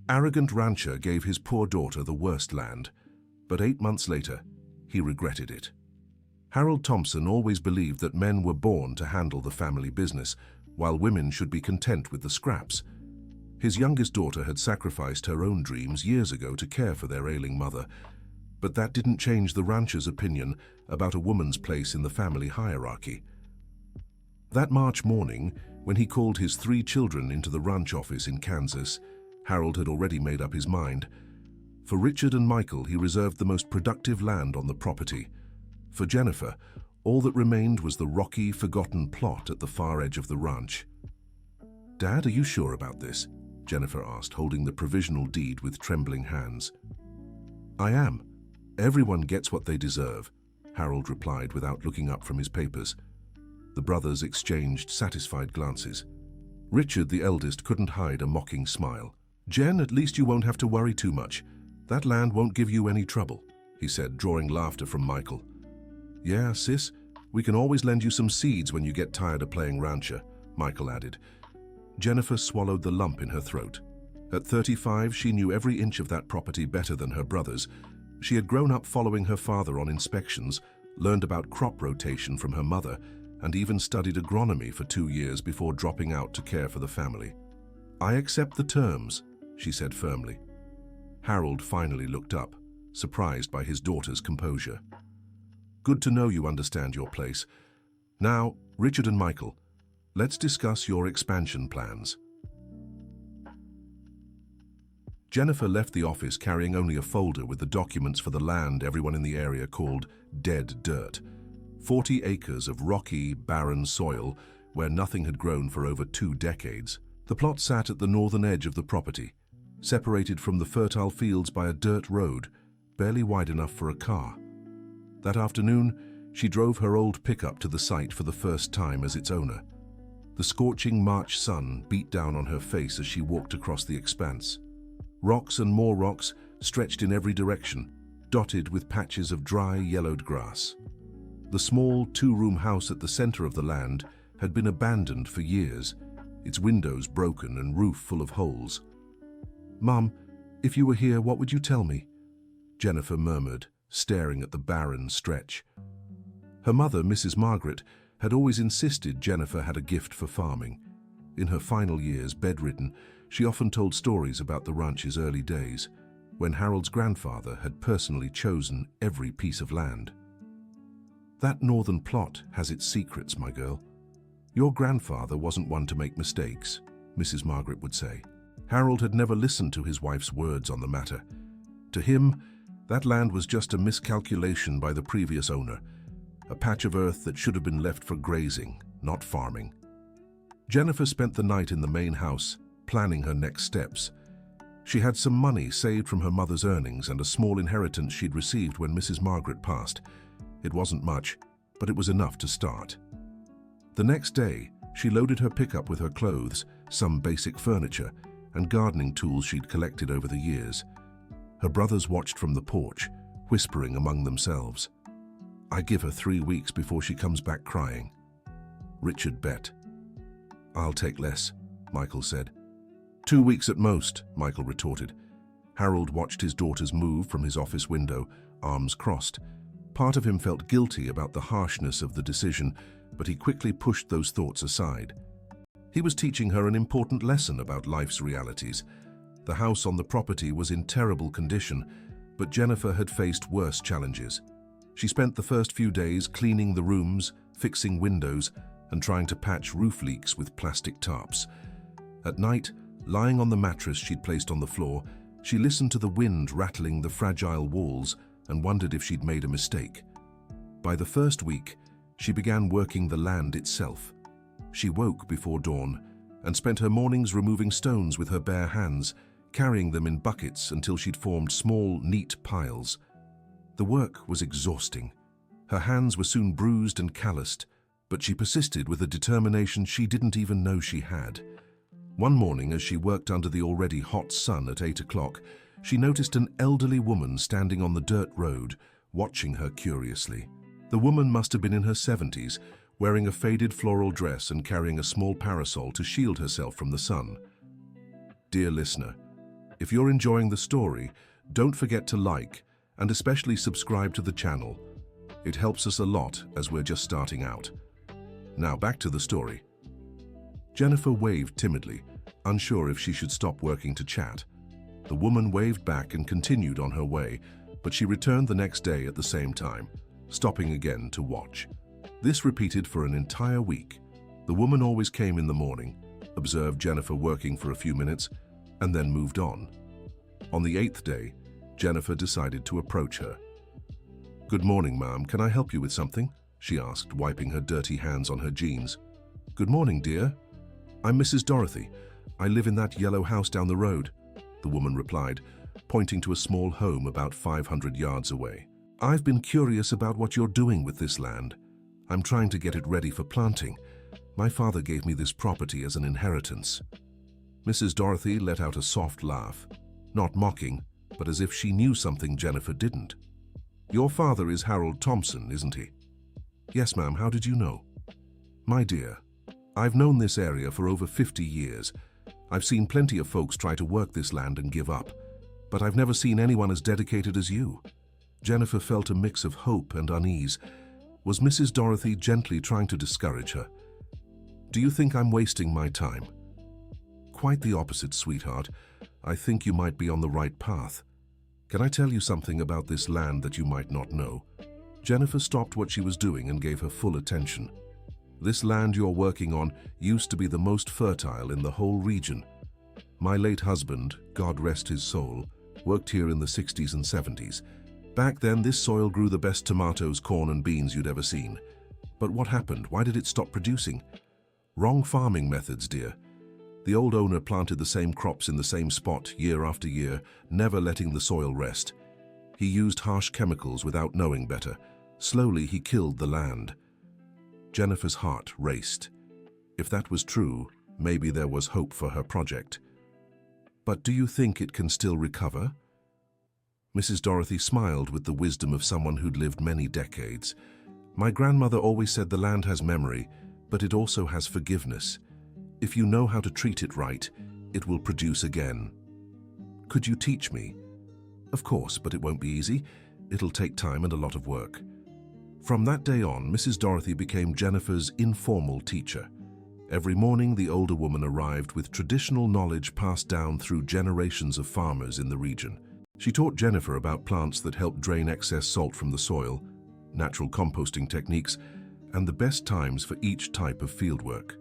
arrogant rancher gave his poor daughter the worst land, but 8 months later, he regretted it. Harold Thompson always believed that men were born to handle the family business, while women should be content with the scraps. His youngest daughter had sacrificed her own dreams years ago to care for their ailing mother, but that didn't change the rancher's opinion about a woman's place in the family hierarchy. That March morning, when he called his 3 children into the ranch office in Kansas, Harold had already made up his mind. For Richard and Michael, he reserved the most productive land on the property. For Jennifer, all that remained was the rocky, forgotten plot at the far edge of the ranch. "Dad, are you sure about this?" Jennifer asked, holding the provisional deed with trembling hands. "I am. Everyone gets what they deserve," Harold replied without looking up from his papers. The brothers exchanged satisfied glances. Richard, the eldest, couldn't hide a mocking smile. "Jen, at least you won't have to worry too much. That land won't give you any trouble," he said, drawing laughter from Michael. "Yeah, sis, we can always lend you some seeds when you get tired of playing rancher," Michael added. Jennifer swallowed the lump in her throat. At 35, she knew every inch of that property better than her brothers. She had grown up following her father on inspections, learned about crop rotation from her mother, and even studied agronomy for 2 years before dropping out to care for the family. "I accept the terms," she said firmly. Harold finally looked up, surprised by his daughter's composure. "Good to know you understand your place. Now, Richard and Michael, let's discuss your expansion plans." Jennifer left the office carrying only a folder with the documents for the land everyone in the area called dead dirt. 40 acres of rocky, barren soil where nothing had grown for over 2 decades. The plot sat at the northern edge of the property, separated from the fertile fields by a dirt road, barely wide enough for a car. That afternoon, she drove her old pickup to the site for the first time as its owner. The scorching March sun beat down on her face as she walked across the expanse. Rocks and more rocks stretched in every direction, dotted with patches of dry, yellowed grass. The small 2-room house at the center of the land had been abandoned for years, its windows broken and roof full of holes. "Mum, if you were here, what would you tell me?" Jennifer murmured, staring at the barren stretch. Her mother, Mrs. Margaret, had always insisted Jennifer had a gift for farming. In her final years, bedridden, she often told stories about the ranch's early days, when Harold's grandfather had personally chosen every piece of land. "That northern plot has its secrets, my girl. Your grandfather wasn't one to make mistakes," Mrs. Margaret would say. Harold had never listened to his wife's words on the matter. To him, that land was just a miscalculation by the previous owner, a patch of earth that should have been left for grazing, not farming. Jennifer spent the night in the main house, planning her next steps. She had some money saved from her mother's earnings and a small inheritance she'd received when Mrs. Margaret passed. It wasn't much, but it was enough to start. The next day, she loaded her pickup with her clothes, some basic furniture, and gardening tools she'd collected over the years. Her brothers watched from the porch, whispering among themselves. "I give her 3 weeks before she comes back crying." Richard bet. "I'll take less," Michael said. 2 weeks at most," Michael retorted. Harold watched his daughters move from his office window, arms crossed. Part of him felt guilty about the harshness of the decision, but he quickly pushed those thoughts aside. He was teaching her an important lesson about life's realities. The house on the property was in terrible condition, but Jennifer had faced worse challenges. She spent the first few days cleaning the rooms, fixing windows, and trying to patch roof leaks with plastic tarps. At night, lying on the mattress she'd placed on the floor, she listened to the wind rattling the fragile walls and wondered if she'd made a mistake. By the first week, she began working the land itself. She woke before dawn and spent her mornings removing stones with her bare hands, carrying them in buckets until she'd formed small, neat piles. The work was exhausting. Her hands were soon bruised and calloused, but she persisted with a determination she didn't even know she had. One morning, as she worked under the already hot sun at 8 o'clock, she noticed an elderly woman standing on the dirt road, watching her curiously. The woman must have been in her 70s, wearing a faded floral dress and carrying a small parasol to shield herself from the sun. Dear listener, If you're enjoying the story, don't forget to like and especially subscribe to the channel. It helps us a lot as we're just starting out. Now back to the story. Jennifer waved timidly, unsure if she should stop working to chat. The woman waved back and continued on her way, but she returned the next day at the same time, stopping again to watch. This repeated for an entire week. The woman always came in the morning, observed Jennifer working for a few minutes, and then moved on. On the 8th day, Jennifer decided to approach her. "Good morning, ma'am. Can I help you with something?" she asked, wiping her dirty hands on her jeans. "Good morning, dear. I'm Mrs. Dorothy. I live in that yellow house down the road," the woman replied, pointing to a small home about 500 yards away. "I've been curious about what you're doing with this land. I'm trying to get it ready for planting. My father gave me this property as an inheritance." Mrs. Dorothy let out a soft laugh, not mocking, but as if she knew something Jennifer didn't. "Your father is Harold Thompson, isn't he?" "Yes, ma'am. How did you know?" "My dear, I've known this area for over 50 years. I've seen plenty of folks try to work this land and give up, but I've never seen anyone as dedicated as you." Jennifer felt a mix of hope and unease. Was Mrs. Dorothy gently trying to discourage her? "Do you think I'm wasting my time?" "Quite the opposite, sweetheart. I think you might be on the right path. Can I tell you something about this land that you might not know?" Jennifer stopped what she was doing and gave her full attention. "This land you're working on used to be the most fertile in the whole region. My late husband, God rest his soul, worked here in the 60s and 70s. Back then, this soil grew the best tomatoes, corn, and beans you'd ever seen. But what happened? Why did it stop producing? Wrong farming methods, dear. The old owner planted the same crops in the same spot year after year, never letting the soil rest. He used harsh chemicals without knowing better. Slowly, he killed the land." Jennifer's heart raced. If that was true, maybe there was hope for her project. "But do you think it can still recover?" Mrs. Dorothy smiled with the wisdom of someone who'd lived many decades. "My grandmother always said the land has memory, but it also has forgiveness. If you know how to treat it right, it will produce again." "Could you teach me?" "Of course, but it won't be easy. It'll take time and a lot of work." From that day on, Mrs. Dorothy became Jennifer's informal teacher. Every morning, the older woman arrived with traditional knowledge passed down through generations of farmers in the region. She taught Jennifer about plants that help drain excess salt from the soil, natural composting techniques, and the best times for each type of fieldwork.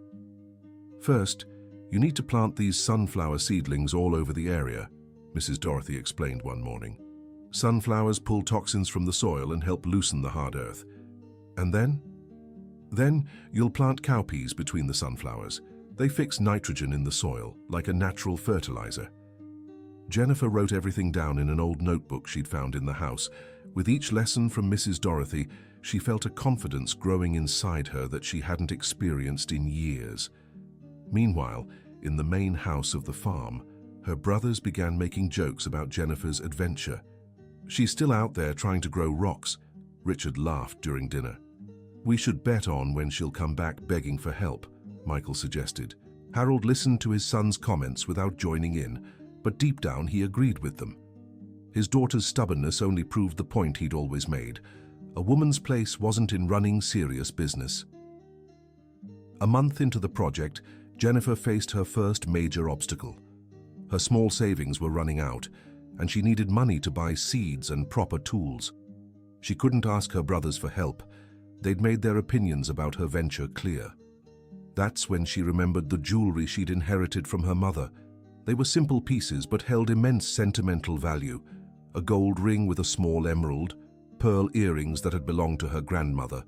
"First, you need to plant these sunflower seedlings all over the area," Mrs. Dorothy explained one morning. "Sunflowers pull toxins from the soil and help loosen the hard earth. And then? Then you'll plant cowpeas between the sunflowers. They fix nitrogen in the soil, like a natural fertilizer." Jennifer wrote everything down in an old notebook she'd found in the house. With each lesson from Mrs. Dorothy, she felt a confidence growing inside her that she hadn't experienced in years. Meanwhile, in the main house of the farm, her brothers began making jokes about Jennifer's adventure. "She's still out there trying to grow rocks," Richard laughed during dinner. "We should bet on when she'll come back begging for help," Michael suggested. Harold listened to his son's comments without joining in, but deep down he agreed with them. His daughter's stubbornness only proved the point he'd always made. A woman's place wasn't in running serious business. A month into the project, Jennifer faced her first major obstacle. Her small savings were running out, and she needed money to buy seeds and proper tools. She couldn't ask her brothers for help. They'd made their opinions about her venture clear. That's when she remembered the jewelry she'd inherited from her mother. They were simple pieces but held immense sentimental value. A gold ring with a small emerald, pearl earrings that had belonged to her grandmother,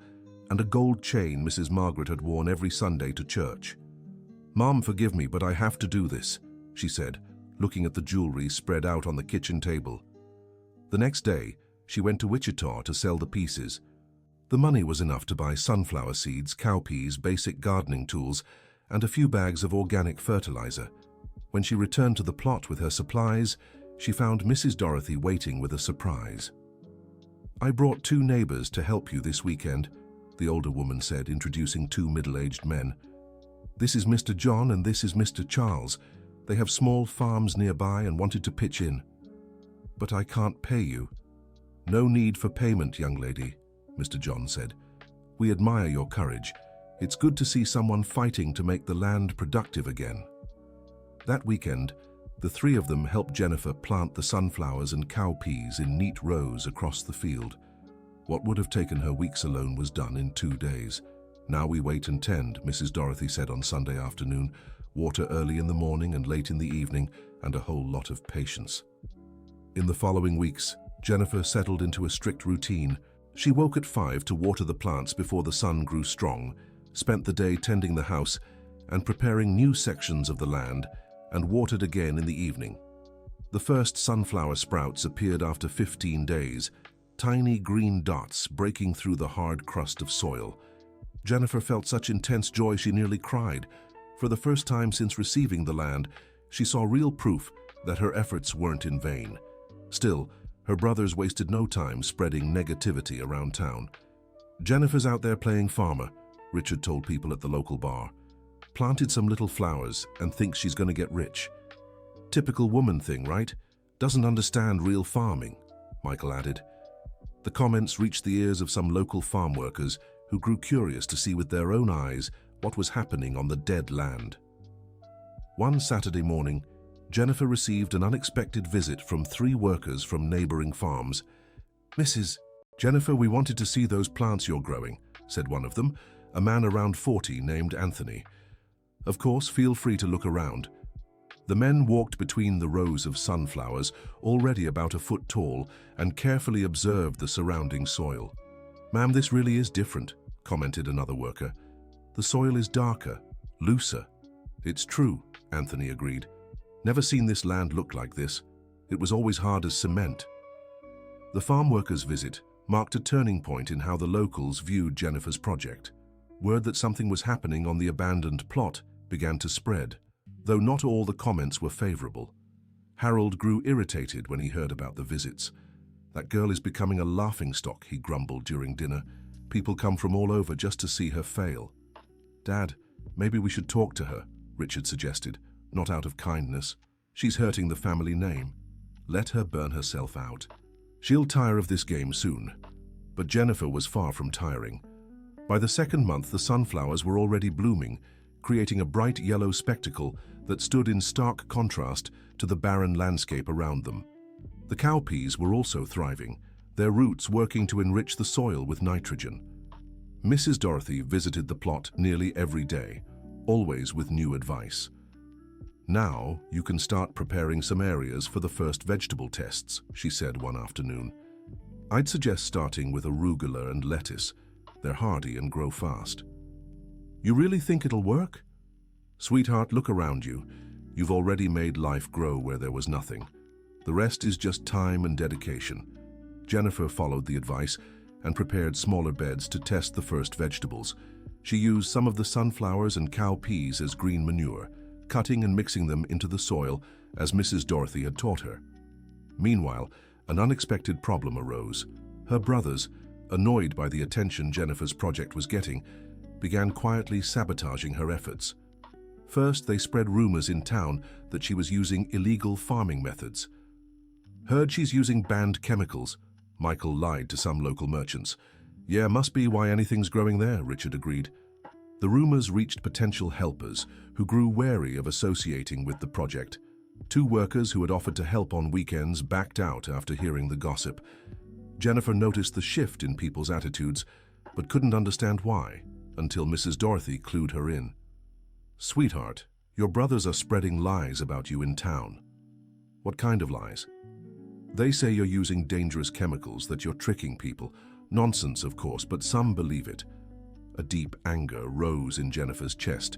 and a gold chain Mrs. Margaret had worn every Sunday to church. "Mom, forgive me, but I have to do this," she said, looking at the jewelry spread out on the kitchen table. The next day, she went to Wichita to sell the pieces. The money was enough to buy sunflower seeds, cowpeas, basic gardening tools, and a few bags of organic fertilizer. When she returned to the plot with her supplies, she found Mrs. Dorothy waiting with a surprise. "I brought 2 neighbors to help you this weekend," the older woman said, introducing 2 middle-aged men. "This is Mr. John and this is Mr. Charles. They have small farms nearby and wanted to pitch in. But I can't pay you. No need for payment, young lady, Mr. John said. We admire your courage. It's good to see someone fighting to make the land productive again. That weekend, the three of them helped Jennifer plant the sunflowers and cowpeas in neat rows across the field. What would have taken her weeks alone was done in 2 days. Now we wait and tend, Mrs. Dorothy said on Sunday afternoon. Water early in the morning and late in the evening, and a whole lot of patience. In the following weeks, Jennifer settled into a strict routine. She woke at 5 to water the plants before the sun grew strong, spent the day tending the house and preparing new sections of the land, and watered again in the evening. The first sunflower sprouts appeared after 15 days, tiny green dots breaking through the hard crust of soil. Jennifer felt such intense joy she nearly cried. For the first time since receiving the land, she saw real proof that her efforts weren't in vain. Still, her brothers wasted no time spreading negativity around town. Jennifer's out there playing farmer, Richard told people at the local bar. Planted some little flowers and thinks she's going to get rich. Typical woman thing, right? Doesn't understand real farming, Michael added. The comments reached the ears of some local farm workers who grew curious to see with their own eyes what was happening on the dead land. One Saturday morning, Jennifer received an unexpected visit from 3 workers from neighboring farms. Mrs. Jennifer, we wanted to see those plants you're growing, said one of them, a man around 40 named Anthony. Of course, feel free to look around. The men walked between the rows of sunflowers, already about a foot tall, and carefully observed the surrounding soil. Ma'am, this really is different, commented another worker. The soil is darker, looser. It's true, Anthony agreed. Never seen this land look like this. It was always hard as cement. The farm workers' visit marked a turning point in how the locals viewed Jennifer's project. Word that something was happening on the abandoned plot began to spread, though not all the comments were favorable. Harold grew irritated when he heard about the visits. That girl is becoming a laughingstock, he grumbled during dinner. People come from all over just to see her fail. Dad, maybe we should talk to her, Richard suggested, not out of kindness. She's hurting the family name. Let her burn herself out. She'll tire of this game soon. But Jennifer was far from tiring. By the second month, the sunflowers were already blooming, creating a bright yellow spectacle that stood in stark contrast to the barren landscape around them. The cowpeas were also thriving, their roots working to enrich the soil with nitrogen. Mrs. Dorothy visited the plot nearly every day, always with new advice. Now you can start preparing some areas for the first vegetable tests, she said one afternoon. I'd suggest starting with arugula and lettuce. They're hardy and grow fast. You really think it'll work? Sweetheart, look around you. You've already made life grow where there was nothing. The rest is just time and dedication. Jennifer followed the advice and prepared smaller beds to test the first vegetables. She used some of the sunflowers and cowpeas as green manure, cutting and mixing them into the soil as Mrs. Dorothy had taught her. Meanwhile, an unexpected problem arose. Her brothers, annoyed by the attention Jennifer's project was getting, began quietly sabotaging her efforts. First, they spread rumors in town that she was using illegal farming methods. Heard she's using banned chemicals, Michael lied to some local merchants. Yeah, must be why anything's growing there, Richard agreed. The rumors reached potential helpers who grew wary of associating with the project. 2 workers who had offered to help on weekends backed out after hearing the gossip. Jennifer noticed the shift in people's attitudes, but couldn't understand why, until Mrs. Dorothy clued her in. Sweetheart, your brothers are spreading lies about you in town. What kind of lies? They say you're using dangerous chemicals, that you're tricking people. Nonsense, of course, but some believe it. A deep anger rose in Jennifer's chest.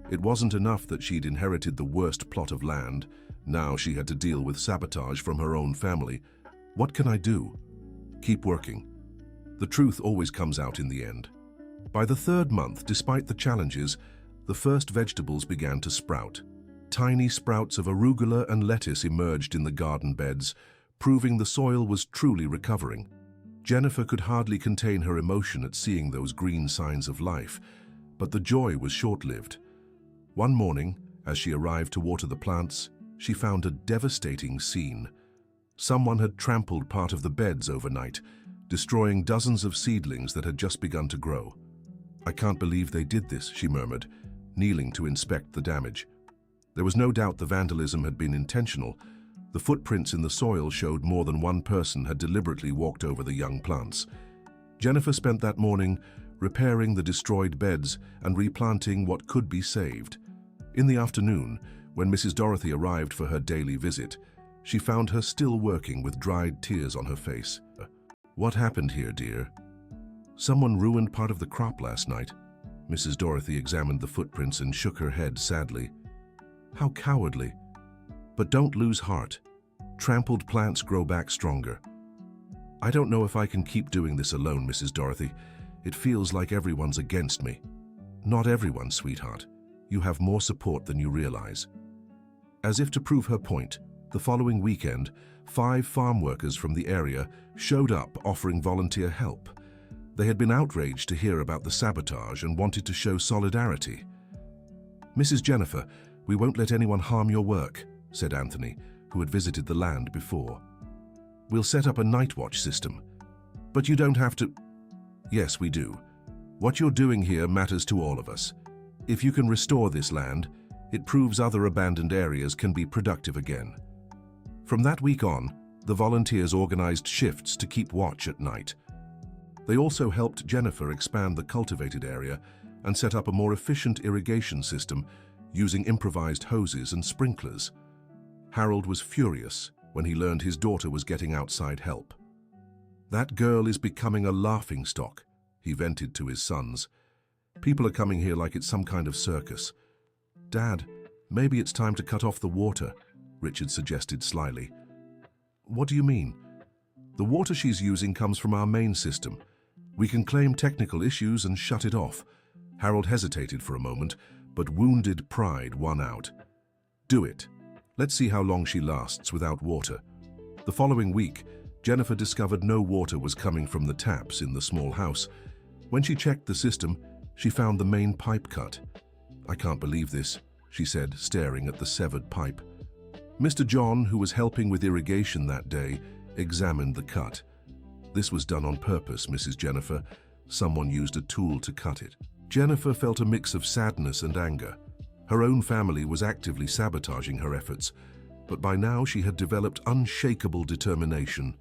It wasn't enough that she'd inherited the worst plot of land. Now she had to deal with sabotage from her own family. What can I do? Keep working. The truth always comes out in the end. By the 3rd month, despite the challenges, the first vegetables began to sprout. Tiny sprouts of arugula and lettuce emerged in the garden beds, proving the soil was truly recovering. Jennifer could hardly contain her emotion at seeing those green signs of life, but the joy was short-lived. One morning, As she arrived to water the plants, she found a devastating scene. Someone had trampled part of the beds overnight, destroying dozens of seedlings that had just begun to grow. "I can't believe they did this," she murmured, kneeling to inspect the damage. There was no doubt the vandalism had been intentional. The footprints in the soil showed more than one person had deliberately walked over the young plants. Jennifer spent that morning repairing the destroyed beds and replanting what could be saved. In the afternoon, when Mrs. Dorothy arrived for her daily visit, she found her still working with dried tears on her face. "What happened here, dear?" "Someone ruined part of the crop last night." Mrs. Dorothy examined the footprints and shook her head sadly. "How cowardly. But don't lose heart. Trampled plants grow back stronger." "I don't know if I can keep doing this alone, Mrs. Dorothy. It feels like everyone's against me." "Not everyone, sweetheart. You have more support than you realize." As if to prove her point, the following weekend, 5 farm workers from the area showed up offering volunteer help. They had been outraged to hear about the sabotage and wanted to show solidarity. "Mrs. Jennifer, we won't let anyone harm your work," said Anthony, who had visited the land before. "We'll set up a night watch system." "But you don't have to." "Yes, we do. What you're doing here matters to all of us. If you can restore this land, it proves other abandoned areas can be productive again." From that week on, the volunteers organized shifts to keep watch at night. They also helped Jennifer expand the cultivated area and set up a more efficient irrigation system using improvised hoses and sprinklers. Harold was furious when he learned his daughter was getting outside help. "That girl is becoming a laughingstock," he vented to his sons. "People are coming here like it's some kind of circus." "Dad, maybe it's time to cut off the water," Richard suggested slyly. "What do you mean?" "The water she's using comes from our main system. We can claim technical issues and shut it off." Harold hesitated for a moment, but wounded pride won out. "Do it. Let's see how long she lasts without water." The following week, Jennifer discovered no water was coming from the taps in the small house. When she checked the system, she found the main pipe cut. "I can't believe this," she said, staring at the severed pipe. Mr. John, who was helping with irrigation that day, examined the cut. "This was done on purpose, Mrs. Jennifer. Someone used a tool to cut it." Jennifer felt a mix of sadness and anger. Her own family was actively sabotaging her efforts, but by now she had developed unshakable determination.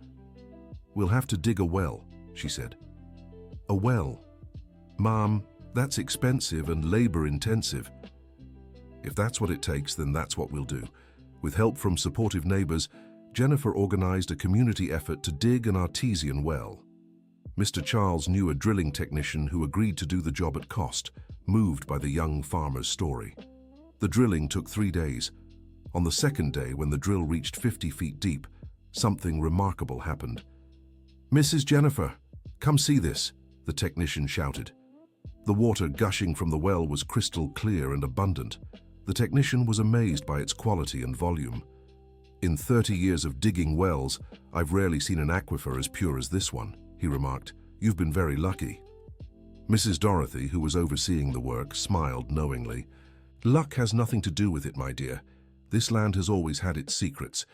"We'll have to dig a well," she said. "A well? Mom, that's expensive and labor-intensive." "If that's what it takes, then that's what we'll do." With help from supportive neighbors, Jennifer organized a community effort to dig an artesian well. Mr. Charles knew a drilling technician who agreed to do the job at cost, moved by the young farmer's story. The drilling took 3 days. On the second day, when the drill reached 50 feet deep, something remarkable happened. "Mrs. Jennifer, come see this," the technician shouted. The water gushing from the well was crystal clear and abundant. The technician was amazed by its quality and volume. "In 30 years of digging wells, I've rarely seen an aquifer as pure as this one," he remarked. "You've been very lucky." Mrs. Dorothy, who was overseeing the work, smiled knowingly. "Luck has nothing to do with it, my dear. This land has always had its secrets.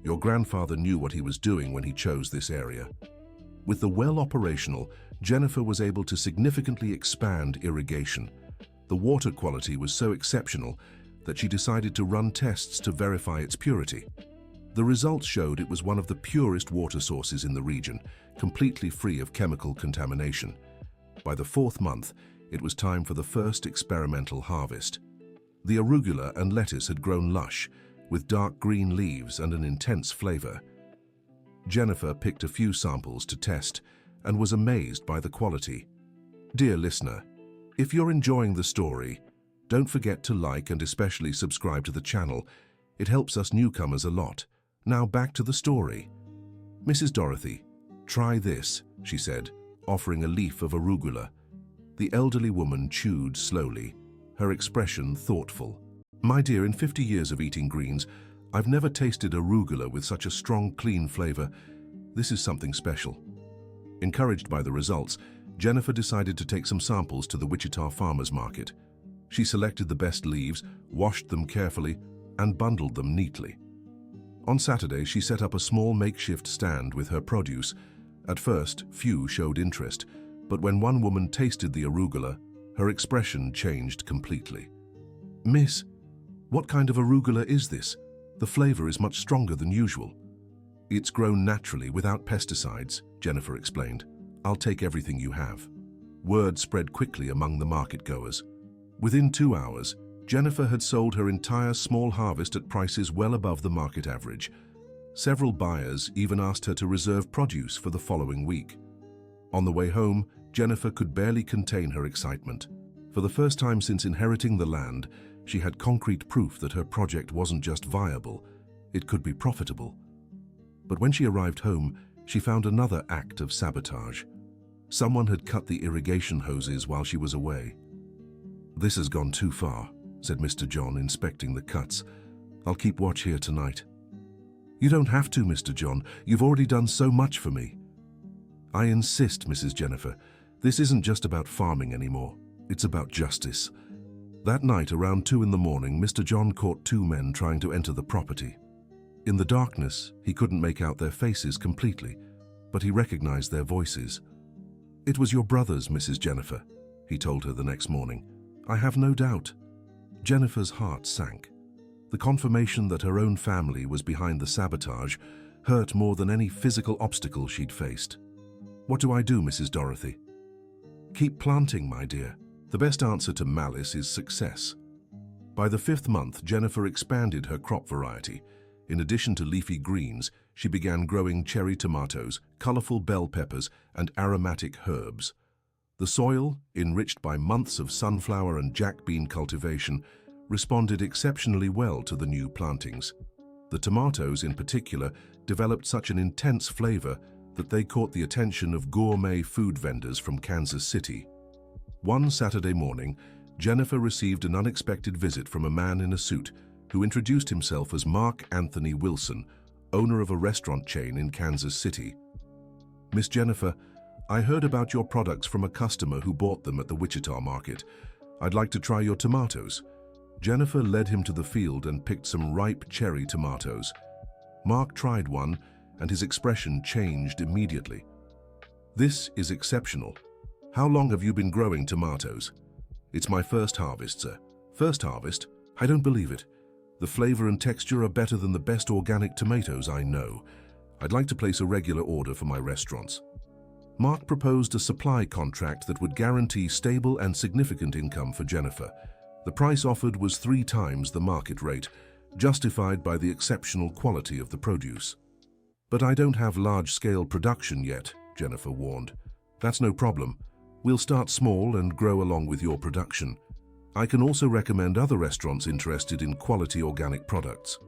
Your grandfather knew what he was doing when he chose this area." With the well operational, Jennifer was able to significantly expand irrigation. The water quality was so exceptional that she decided to run tests to verify its purity. The results showed it was one of the purest water sources in the region, completely free of chemical contamination. By the 4th month, it was time for the first experimental harvest. The arugula and lettuce had grown lush, with dark green leaves and an intense flavor. Jennifer picked a few samples to test and was amazed by the quality. Dear listener, if you're enjoying the story, don't forget to like and especially subscribe to the channel. It helps us newcomers a lot. Now back to the story. "Mrs. Dorothy, try this," she said, offering a leaf of arugula. The elderly woman chewed slowly, her expression thoughtful. "My dear, in 50 years of eating greens, I've never tasted arugula with such a strong, clean flavor. This is something special." Encouraged by the results, Jennifer decided to take some samples to the Wichita Farmers Market. She selected the best leaves, washed them carefully, and bundled them neatly. On Saturday, she set up a small makeshift stand with her produce. At first, few showed interest, but when one woman tasted the arugula, her expression changed completely. "Miss, what kind of arugula is this? The flavor is much stronger than usual." "It's grown naturally without pesticides," Jennifer explained. "I'll take everything you have." Word spread quickly among the market-goers. Within 2 hours, Jennifer had sold her entire small harvest at prices well above the market average. Several buyers even asked her to reserve produce for the following week. On the way home, Jennifer could barely contain her excitement. For the first time since inheriting the land, she had concrete proof that her project wasn't just viable, it could be profitable. But when she arrived home, she found another act of sabotage. Someone had cut the irrigation hoses while she was away. "This has gone too far," said Mr. John, inspecting the cuts. "I'll keep watch here tonight." "You don't have to, Mr. John. You've already done so much for me." "I insist, Mrs. Jennifer. This isn't just about farming anymore. It's about justice." That night, around 2 in the morning, Mr. John caught 2 men trying to enter the property. In the darkness, he couldn't make out their faces completely, but he recognized their voices. "It was your brothers, Mrs. Jennifer," he told her the next morning. "I have no doubt." Jennifer's heart sank. The confirmation that her own family was behind the sabotage hurt more than any physical obstacle she'd faced. "What do I do, Mrs. Dorothy?" "Keep planting, my dear. The best answer to malice is success." By the 5th month, Jennifer expanded her crop variety. In addition to leafy greens, she began growing cherry tomatoes, colorful bell peppers, and aromatic herbs. The soil, enriched by months of sunflower and jack bean cultivation, responded exceptionally well to the new plantings. The tomatoes, in particular, developed such an intense flavor that they caught the attention of gourmet food vendors from Kansas City. One Saturday morning, Jennifer received an unexpected visit from a man in a suit who introduced himself as Mark Anthony Wilson, owner of a restaurant chain in Kansas City. "Miss Jennifer, I heard about your products from a customer who bought them at the Wichita market. I'd like to try your tomatoes." Jennifer led him to the field and picked some ripe cherry tomatoes. Mark tried one, and his expression changed immediately. "This is exceptional. How long have you been growing tomatoes?" "It's my first harvest, sir." "First harvest? I don't believe it. The flavor and texture are better than the best organic tomatoes I know. I'd like to place a regular order for my restaurants." Mark proposed a supply contract that would guarantee stable and significant income for Jennifer. The price offered was 3 times the market rate, justified by the exceptional quality of the produce. "But I don't have large-scale production yet," Jennifer warned. "That's no problem. We'll start small and grow along with your production. I can also recommend other restaurants interested in quality organic products."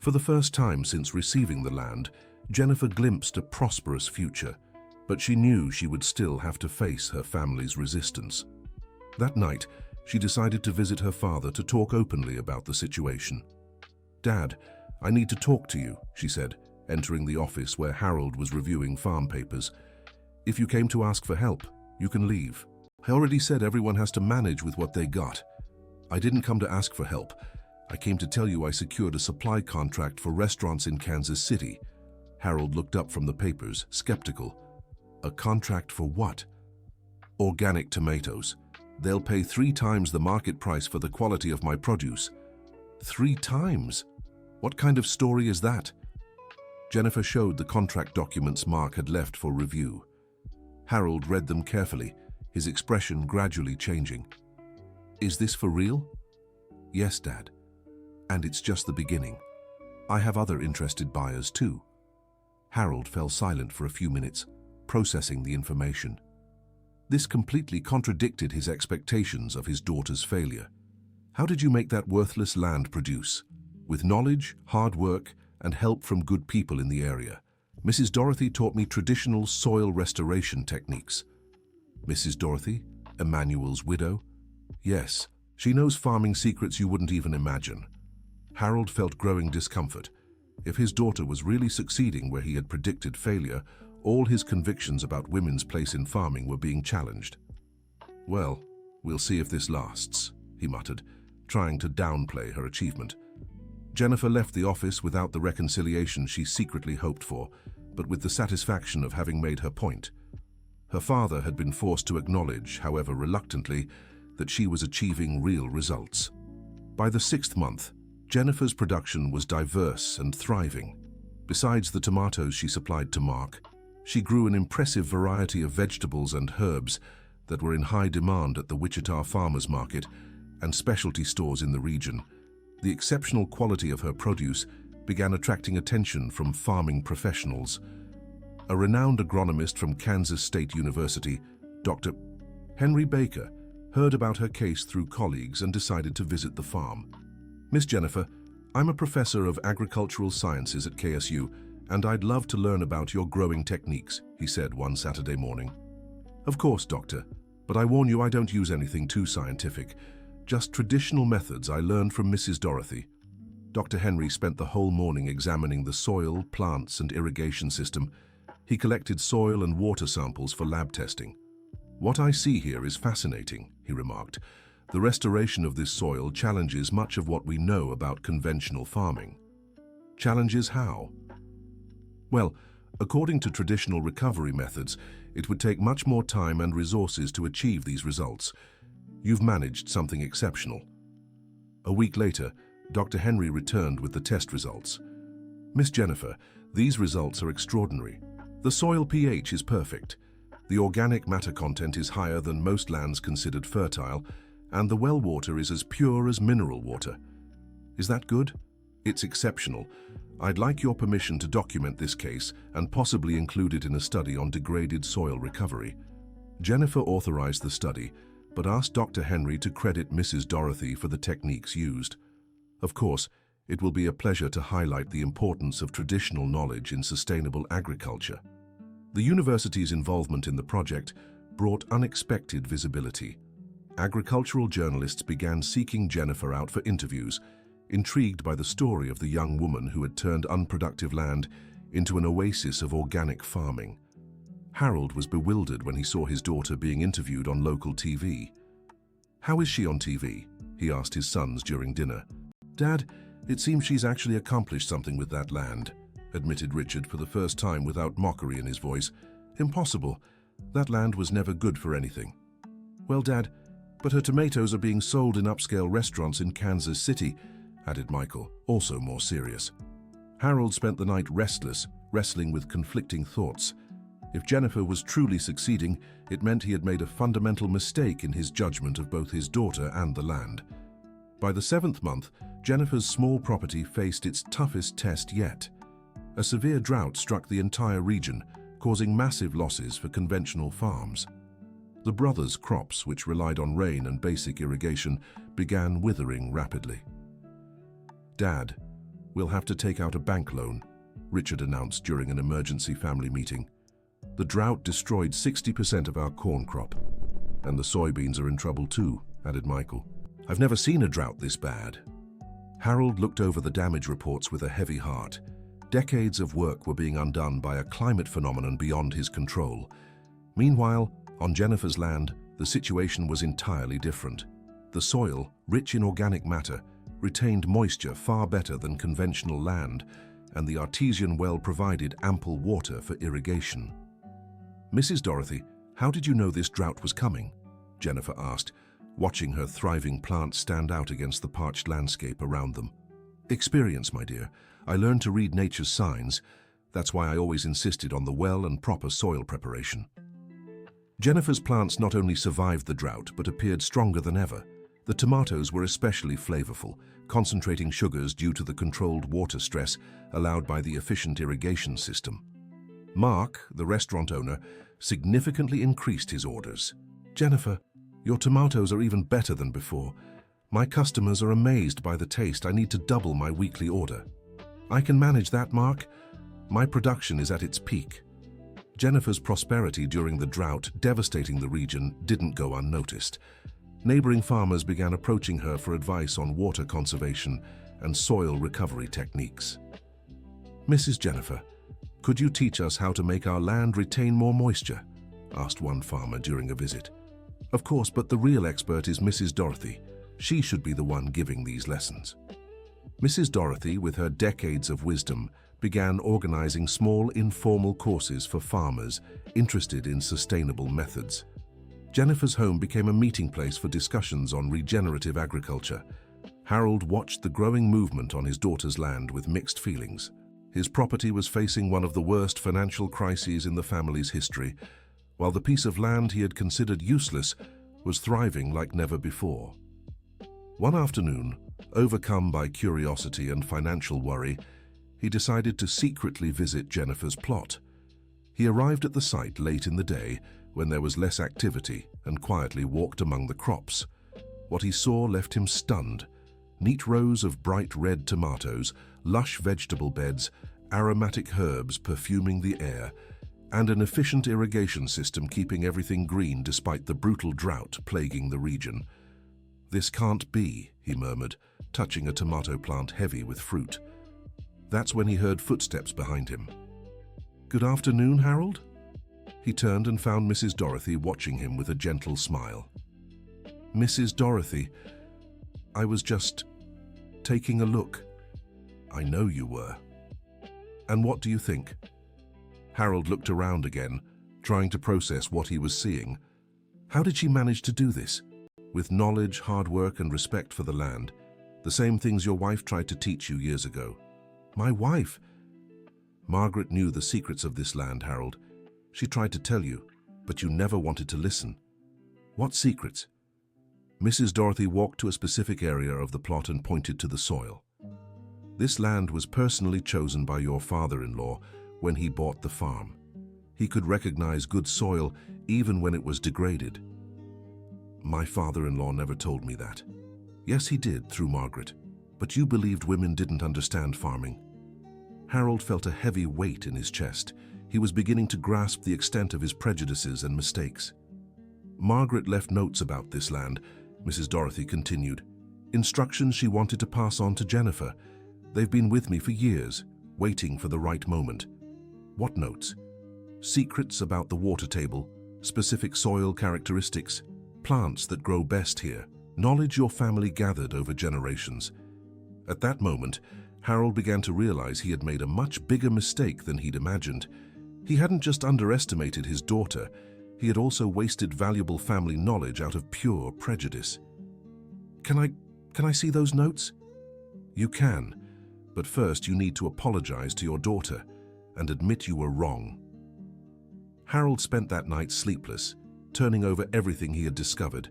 For the first time since receiving the land, Jennifer glimpsed a prosperous future, but she knew she would still have to face her family's resistance. That night, she decided to visit her father to talk openly about the situation. "Dad, I need to talk to you," she said, entering the office where Harold was reviewing farm papers. "If you came to ask for help, you can leave. I already said everyone has to manage with what they got. I didn't come to ask for help. I came to tell you I secured a supply contract for restaurants in Kansas City." Harold looked up from the papers, skeptical. "A contract for what?" "Organic tomatoes. They'll pay 3 times the market price for the quality of my produce." 3 times? What kind of story is that? Jennifer showed the contract documents Mark had left for review. Harold read them carefully, his expression gradually changing. "Is this for real?" "Yes, Dad. And it's just the beginning. I have other interested buyers too." Harold fell silent for a few minutes, processing the information. This completely contradicted his expectations of his daughter's failure. "How did you make that worthless land produce?" "With knowledge, hard work, and help from good people in the area. Mrs. Dorothy taught me traditional soil restoration techniques." "Mrs. Dorothy? Emmanuel's widow?" "Yes, she knows farming secrets you wouldn't even imagine." Harold felt growing discomfort. If his daughter was really succeeding where he had predicted failure, all his convictions about women's place in farming were being challenged. "Well, "We'll see if this lasts," he muttered, trying to downplay her achievement. Jennifer left the office without the reconciliation she secretly hoped for, but with the satisfaction of having made her point. Her father had been forced to acknowledge, however reluctantly, that she was achieving real results. By the 6th month, Jennifer's production was diverse and thriving. Besides the tomatoes she supplied to Mark, she grew an impressive variety of vegetables and herbs that were in high demand at the Wichita Farmers Market and specialty stores in the region. The exceptional quality of her produce began attracting attention from farming professionals. A renowned agronomist from Kansas State University, Dr. Henry Baker, heard about her case through colleagues and decided to visit the farm. "Miss Jennifer, I'm a professor of agricultural sciences at KSU, and I'd love to learn about your growing techniques," he said one Saturday morning. "Of course, doctor, but I warn you I don't use anything too scientific, just traditional methods I learned from Mrs. Dorothy." Dr. Henry spent the whole morning examining the soil, plants, and irrigation system. He collected soil and water samples for lab testing. "What I see here is fascinating," he remarked. "The restoration of this soil challenges much of what we know about conventional farming." "Challenges how?" "Well, according to traditional recovery methods, it would take much more time and resources to achieve these results. You've managed something exceptional." A week later, Dr. Henry returned with the test results. "Miss Jennifer, these results are extraordinary. The soil pH is perfect. The organic matter content is higher than most lands considered fertile, and the well water is as pure as mineral water. Is that good? It's exceptional. I'd like your permission to document this case and possibly include it in a study on degraded soil recovery." Jennifer authorized the study, but asked Dr. Henry to credit Mrs. Dorothy for the techniques used. Of course, it will be a pleasure to highlight the importance of traditional knowledge in sustainable agriculture. The university's involvement in the project brought unexpected visibility. Agricultural journalists began seeking Jennifer out for interviews, intrigued by the story of the young woman who had turned unproductive land into an oasis of organic farming. Harold was bewildered when he saw his daughter being interviewed on local TV. "How is she on TV?" he asked his sons during dinner. "Dad, it seems she's actually accomplished something with that land," admitted Richard for the first time without mockery in his voice. "Impossible. That land was never good for anything." "Well, Dad, but her tomatoes are being sold in upscale restaurants in Kansas City," added Michael, also more serious. Harold spent the night restless, wrestling with conflicting thoughts. If Jennifer was truly succeeding, it meant he had made a fundamental mistake in his judgment of both his daughter and the land. By the 7th month, Jennifer's small property faced its toughest test yet. A severe drought struck the entire region, causing massive losses for conventional farms. The brothers' crops, which relied on rain and basic irrigation, began withering rapidly. "Dad, we'll have to take out a bank loan," Richard announced during an emergency family meeting. "The drought destroyed 60% of our corn crop. And the soybeans are in trouble too," added Michael. "I've never seen a drought this bad." Harold looked over the damage reports with a heavy heart. Decades of work were being undone by a climate phenomenon beyond his control. Meanwhile, on Jennifer's land, the situation was entirely different. The soil, rich in organic matter, retained moisture far better than conventional land, and the artesian well provided ample water for irrigation. "Mrs. Dorothy, how did you know this drought was coming?" Jennifer asked, watching her thriving plants stand out against the parched landscape around them. "Experience, my dear. I learned to read nature's signs. That's why I always insisted on the well and proper soil preparation." Jennifer's plants not only survived the drought, but appeared stronger than ever. The tomatoes were especially flavorful, concentrating sugars due to the controlled water stress allowed by the efficient irrigation system. Mark, the restaurant owner, significantly increased his orders. "Jennifer, your tomatoes are even better than before. My customers are amazed by the taste. I need to double my weekly order." "I can manage that, Mark. My production is at its peak." Jennifer's prosperity during the drought devastating the region didn't go unnoticed. Neighboring farmers began approaching her for advice on water conservation and soil recovery techniques. "Mrs. Jennifer, could you teach us how to make our land retain more moisture?" asked one farmer during a visit. Of course, but the real expert is Mrs. Dorothy. She should be the one giving these lessons. Mrs. Dorothy, with her decades of wisdom, began organizing small informal courses for farmers interested in sustainable methods. Jennifer's home became a meeting place for discussions on regenerative agriculture. Harold watched the growing movement on his daughter's land with mixed feelings. His property was facing one of the worst financial crises in the family's history, while the piece of land he had considered useless was thriving like never before. One afternoon, overcome by curiosity and financial worry, he decided to secretly visit Jennifer's plot. He arrived at the site late in the day when there was less activity and quietly walked among the crops. What he saw left him stunned. Neat rows of bright red tomatoes, lush vegetable beds, aromatic herbs perfuming the air, and an efficient irrigation system keeping everything green despite the brutal drought plaguing the region. "This can't be," he murmured, touching a tomato plant heavy with fruit. That's when he heard footsteps behind him. "Good afternoon, Harold?" He turned and found Mrs. Dorothy watching him with a gentle smile. "Mrs. Dorothy, I was just taking a look." "I know you were." "And what do you think?" Harold looked around again, trying to process what he was seeing. How did she manage to do this? With knowledge, hard work, and respect for the land. The same things your wife tried to teach you years ago. "My wife?" "Margaret knew the secrets of this land, Harold. She tried to tell you, but you never wanted to listen." "What secrets?" Mrs. Dorothy walked to a specific area of the plot and pointed to the soil. "This land was personally chosen by your father-in-law when he bought the farm. He could recognize good soil even when it was degraded." "My father-in-law never told me that." "Yes, he did, through Margaret. But you believed women didn't understand farming." Harold felt a heavy weight in his chest. He was beginning to grasp the extent of his prejudices and mistakes. "Margaret left notes about this land," Mrs. Dorothy continued. "Instructions she wanted to pass on to Jennifer. They've been with me for years, waiting for the right moment." "What notes?" "Secrets about the water table, specific soil characteristics, plants that grow best here, knowledge your family gathered over generations." At that moment, Harold began to realize he had made a much bigger mistake than he'd imagined. He hadn't just underestimated his daughter, he had also wasted valuable family knowledge out of pure prejudice. Can I see those notes?" "You can, but first you need to apologize to your daughter and admit you were wrong." Harold spent that night sleepless, turning over everything he had discovered.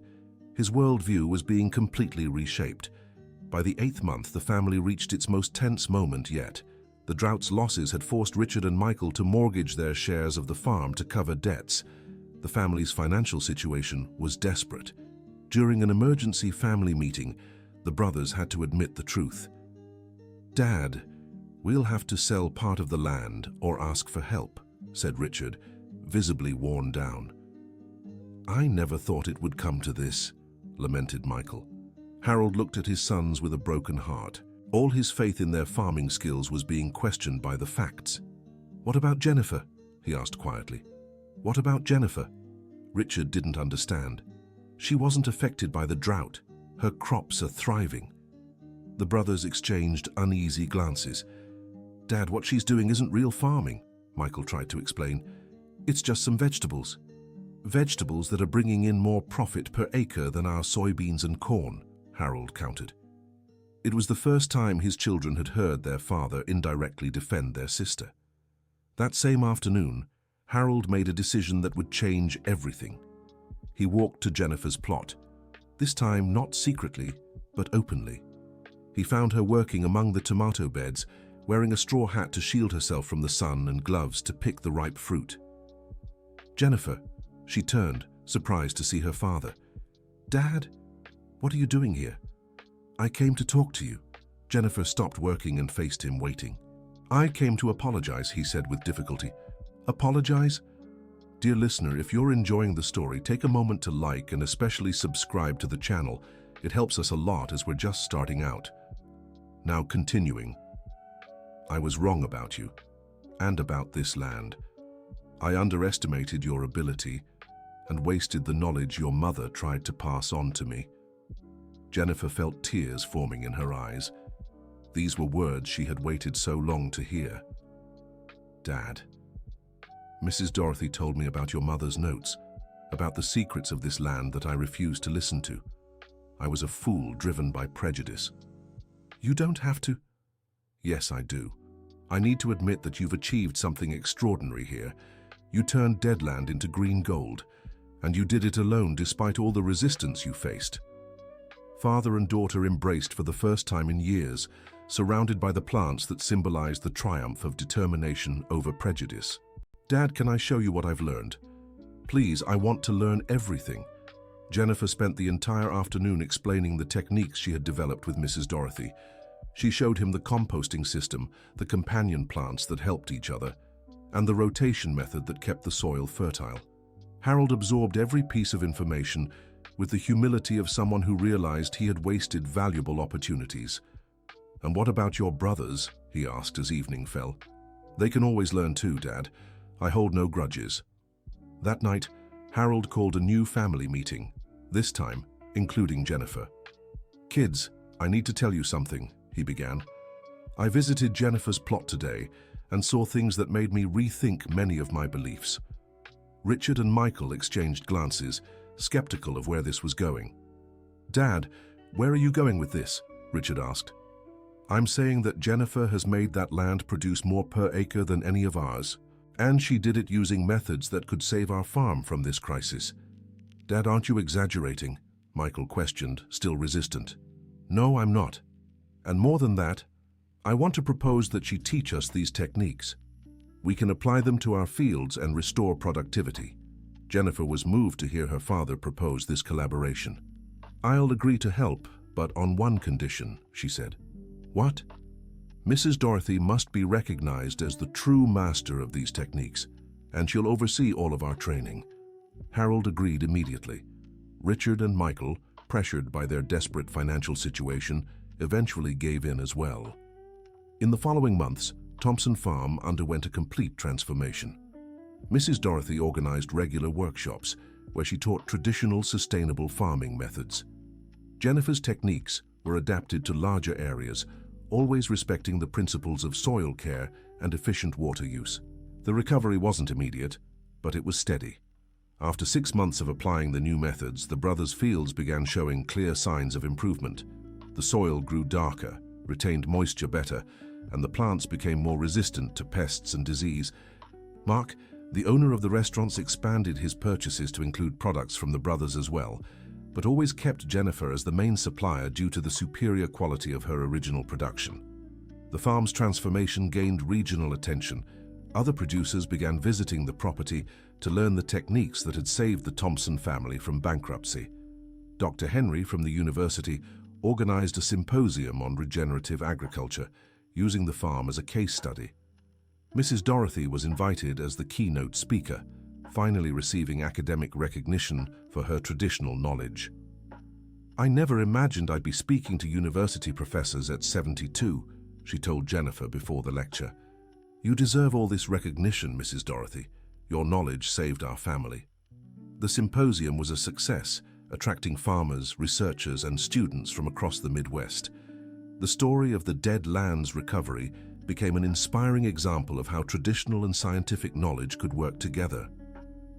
His worldview was being completely reshaped. By the 8th month, the family reached its most tense moment yet. The drought's losses had forced Richard and Michael to mortgage their shares of the farm to cover debts. The family's financial situation was desperate. During an emergency family meeting, the brothers had to admit the truth. "Dad, we'll have to sell part of the land or ask for help," said Richard, visibly worn down. "I never thought it would come to this," lamented Michael. Harold looked at his sons with a broken heart. All his faith in their farming skills was being questioned by the facts. "What about Jennifer?" he asked quietly. "What about Jennifer?" Richard didn't understand. "She wasn't affected by the drought. Her crops are thriving." The brothers exchanged uneasy glances. "Dad, what she's doing isn't real farming," Michael tried to explain. "It's just some vegetables. Vegetables that are bringing in more profit per acre than our soybeans and corn," Harold countered. It was the first time his children had heard their father indirectly defend their sister. That same afternoon, Harold made a decision that would change everything. He walked to Jennifer's plot, this time not secretly, but openly. He found her working among the tomato beds, wearing a straw hat to shield herself from the sun and gloves to pick the ripe fruit. "Jennifer," she turned, surprised to see her father. "Dad, what are you doing here?" "I came to talk to you." Jennifer stopped working and faced him, waiting. "I came to apologize," he said with difficulty. "Apologize?" Dear listener, if you're enjoying the story, take a moment to like and especially subscribe to the channel. It helps us a lot as we're just starting out. Now continuing. "I was wrong about you, and about this land. I underestimated your ability. and wasted the knowledge your mother tried to pass on to me." Jennifer felt tears forming in her eyes. These were words she had waited so long to hear. "Dad, Mrs. Dorothy told me about your mother's notes, about the secrets of this land that I refused to listen to. I was a fool driven by prejudice." "You don't have to." "Yes, I do. I need to admit that you've achieved something extraordinary here. You turned Deadland into green gold, and you did it alone despite all the resistance you faced." Father and daughter embraced for the first time in years, surrounded by the plants that symbolized the triumph of determination over prejudice. "Dad, can I show you what I've learned? Please, I want to learn everything." Jennifer spent the entire afternoon explaining the techniques she had developed with Mrs. Dorothy. She showed him the composting system, the companion plants that helped each other, and the rotation method that kept the soil fertile. Harold absorbed every piece of information with the humility of someone who realized he had wasted valuable opportunities. "And what about your brothers?" he asked as evening fell. "They can always learn too, Dad. I hold no grudges." That night, Harold called a new family meeting, this time including Jennifer. "Kids, I need to tell you something," he began. "I visited Jennifer's plot today and saw things that made me rethink many of my beliefs." Richard and Michael exchanged glances, skeptical of where this was going. "Dad, where are you going with this?" Richard asked. "I'm saying that Jennifer has made that land produce more per acre than any of ours, and she did it using methods that could save our farm from this crisis." "Dad, aren't you exaggerating?" Michael questioned, still resistant. "No, I'm not. And more than that, I want to propose that she teach us these techniques. We can apply them to our fields and restore productivity." Jennifer was moved to hear her father propose this collaboration. "I'll agree to help, but on one condition," she said. "What?" "Mrs. Dorothy must be recognized as the true master of these techniques, and she'll oversee all of our training." Harold agreed immediately. Richard and Michael, pressured by their desperate financial situation, eventually gave in as well. In the following months, Thompson Farm underwent a complete transformation. Mrs. Dorothy organized regular workshops where she taught traditional sustainable farming methods. Jennifer's techniques were adapted to larger areas, always respecting the principles of soil care and efficient water use. The recovery wasn't immediate, but it was steady. After 6 months of applying the new methods, the brothers' fields began showing clear signs of improvement. The soil grew darker, retained moisture better, and the plants became more resistant to pests and disease. Mark, the owner of the restaurants, expanded his purchases to include products from the brothers as well, but always kept Jennifer as the main supplier due to the superior quality of her original production. The farm's transformation gained regional attention. Other producers began visiting the property to learn the techniques that had saved the Thompson family from bankruptcy. Dr. Henry from the university organized a symposium on regenerative agriculture, using the farm as a case study. Mrs. Dorothy was invited as the keynote speaker, finally receiving academic recognition for her traditional knowledge. "I never imagined I'd be speaking to university professors at 72, she told Jennifer before the lecture. "You deserve all this recognition, Mrs. Dorothy. Your knowledge saved our family." The symposium was a success, attracting farmers, researchers, and students from across the Midwest. The story of the Dead Lands recovery became an inspiring example of how traditional and scientific knowledge could work together.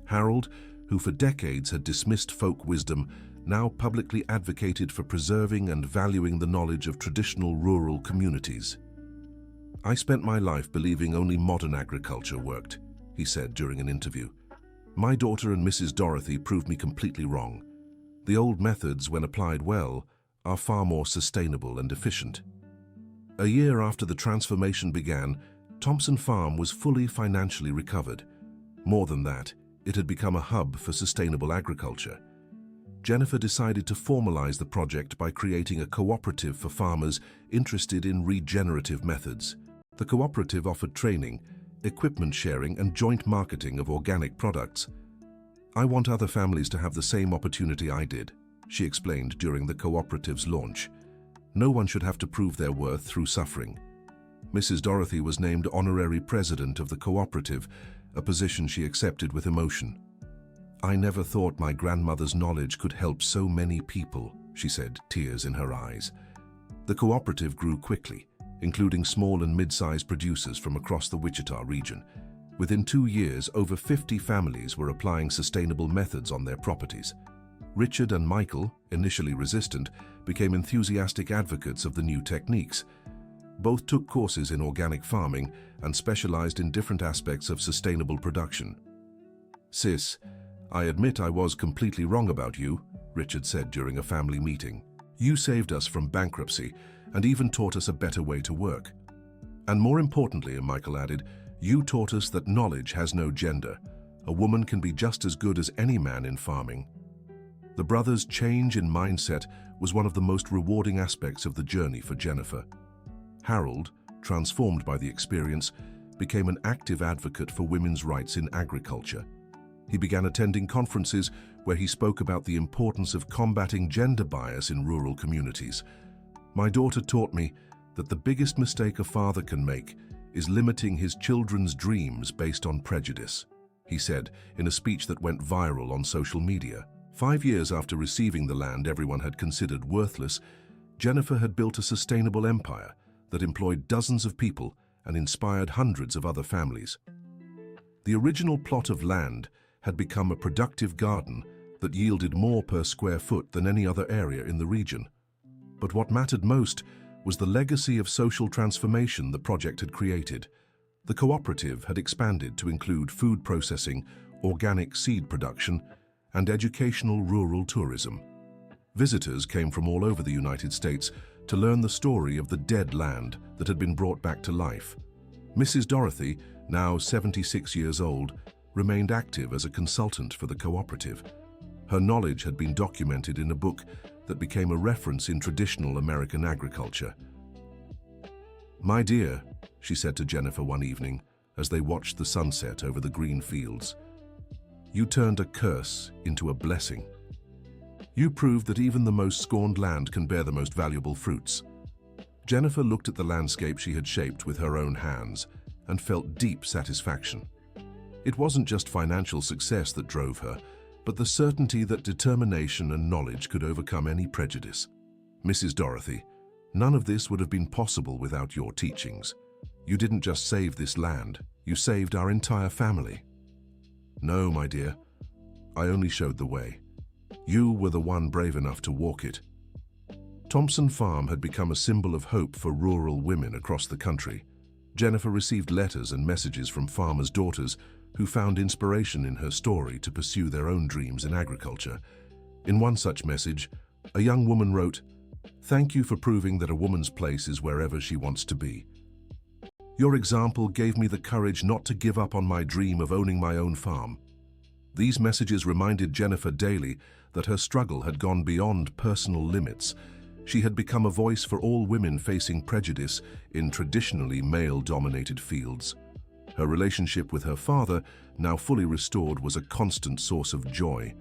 Harold, who for decades had dismissed folk wisdom, now publicly advocated for preserving and valuing the knowledge of traditional rural communities. "I spent my life believing only modern agriculture worked," he said during an interview. "My daughter and Mrs. Dorothy proved me completely wrong. The old methods, when applied well, are far more sustainable and efficient." A year after the transformation began, Thompson Farm was fully financially recovered. More than that, it had become a hub for sustainable agriculture. Jennifer decided to formalize the project by creating a cooperative for farmers interested in regenerative methods. The cooperative offered training, equipment sharing, and joint marketing of organic products. "I want other families to have the same opportunity I did," she explained during the cooperative's launch. "No one should have to prove their worth through suffering." Mrs. Dorothy was named honorary president of the cooperative, a position she accepted with emotion. "I never thought my grandmother's knowledge could help so many people," she said, tears in her eyes. The cooperative grew quickly, including small and mid-sized producers from across the Wichita region. Within 2 years, over 50 families were applying sustainable methods on their properties. Richard and Michael, initially resistant, became enthusiastic advocates of the new techniques. Both took courses in organic farming and specialized in different aspects of sustainable production. "Sis, I admit I was completely wrong about you," Richard said during a family meeting. "You saved us from bankruptcy and even taught us a better way to work. And more importantly," Michael added, "you taught us that knowledge has no gender. A woman can be just as good as any man in farming." The brothers' change in mindset was one of the most rewarding aspects of the journey for Jennifer. Harold, transformed by the experience, became an active advocate for women's rights in agriculture. He began attending conferences where he spoke about the importance of combating gender bias in rural communities. "My daughter taught me that the biggest mistake a father can make is limiting his children's dreams based on prejudice," he said in a speech that went viral on social media. 5 years after receiving the land everyone had considered worthless, Jennifer had built a sustainable empire that employed dozens of people and inspired hundreds of other families. The original plot of land had become a productive garden that yielded more per square foot than any other area in the region. But what mattered most was the legacy of social transformation the project had created. The cooperative had expanded to include food processing, organic seed production, and educational rural tourism. Visitors came from all over the United States to learn the story of the dead land that had been brought back to life. Mrs. Dorothy, now 76 years old, remained active as a consultant for the cooperative. Her knowledge had been documented in a book that became a reference in traditional American agriculture. "My dear," she said to Jennifer one evening as they watched the sunset over the green fields, "you turned a curse into a blessing. You proved that even the most scorned land can bear the most valuable fruits." Jennifer looked at the landscape she had shaped with her own hands and felt deep satisfaction. It wasn't just financial success that drove her, but the certainty that determination and knowledge could overcome any prejudice. "Mrs. Dorothy, none of this would have been possible without your teachings. You didn't just save this land, you saved our entire family." "No, my dear, I only showed the way. You were the one brave enough to walk it." Thompson Farm had become a symbol of hope for rural women across the country. Jennifer received letters and messages from farmers' daughters who found inspiration in her story to pursue their own dreams in agriculture. In one such message, a young woman wrote, "Thank you for proving that a woman's place is wherever she wants to be. Your example gave me the courage not to give up on my dream of owning my own farm." These messages reminded Jennifer daily that her struggle had gone beyond personal limits. She had become a voice for all women facing prejudice in traditionally male-dominated fields. Her relationship with her father, now fully restored, was a constant source of joy.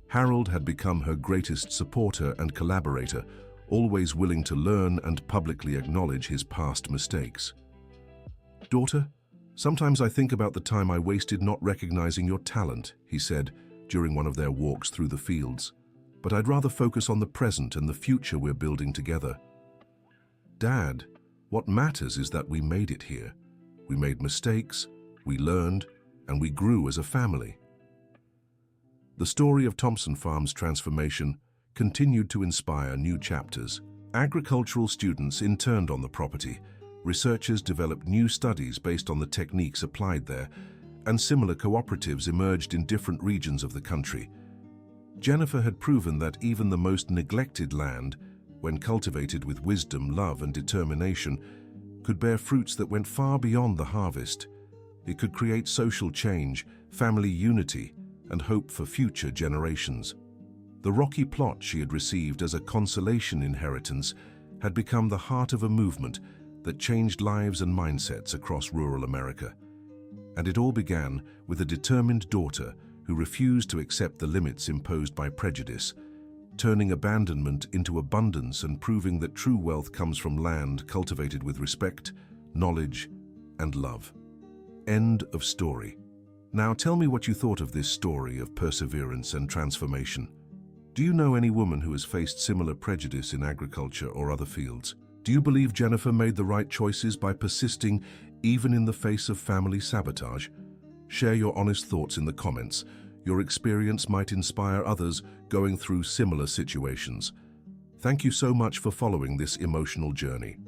Harold had become her greatest supporter and collaborator, always willing to learn and publicly acknowledge his past mistakes. "Daughter, sometimes I think about the time I wasted not recognizing your talent," he said during one of their walks through the fields. "But I'd rather focus on the present and the future we're building together." "Dad, what matters is that we made it here. We made mistakes, we learned, and we grew as a family." The story of Thompson Farm's transformation continued to inspire new chapters. Agricultural students interned on the property. Researchers developed new studies based on the techniques applied there, and similar cooperatives emerged in different regions of the country. Jennifer had proven that even the most neglected land, when cultivated with wisdom, love, and determination, could bear fruits that went far beyond the harvest. It could create social change, family unity, and hope for future generations. The rocky plot she had received as a consolation inheritance had become the heart of a movement that changed lives and mindsets across rural America. And it all began with a determined daughter who refused to accept the limits imposed by prejudice, turning abandonment into abundance and proving that true wealth comes from land cultivated with respect, knowledge, and love. End of story. Now tell me what you thought of this story of perseverance and transformation. Do you know any woman who has faced similar prejudice in agriculture or other fields? Do you believe Jennifer made the right choices by persisting even in the face of family sabotage? Share your honest thoughts in the comments. Your experience might inspire others going through similar situations. Thank you so much for following this emotional journey.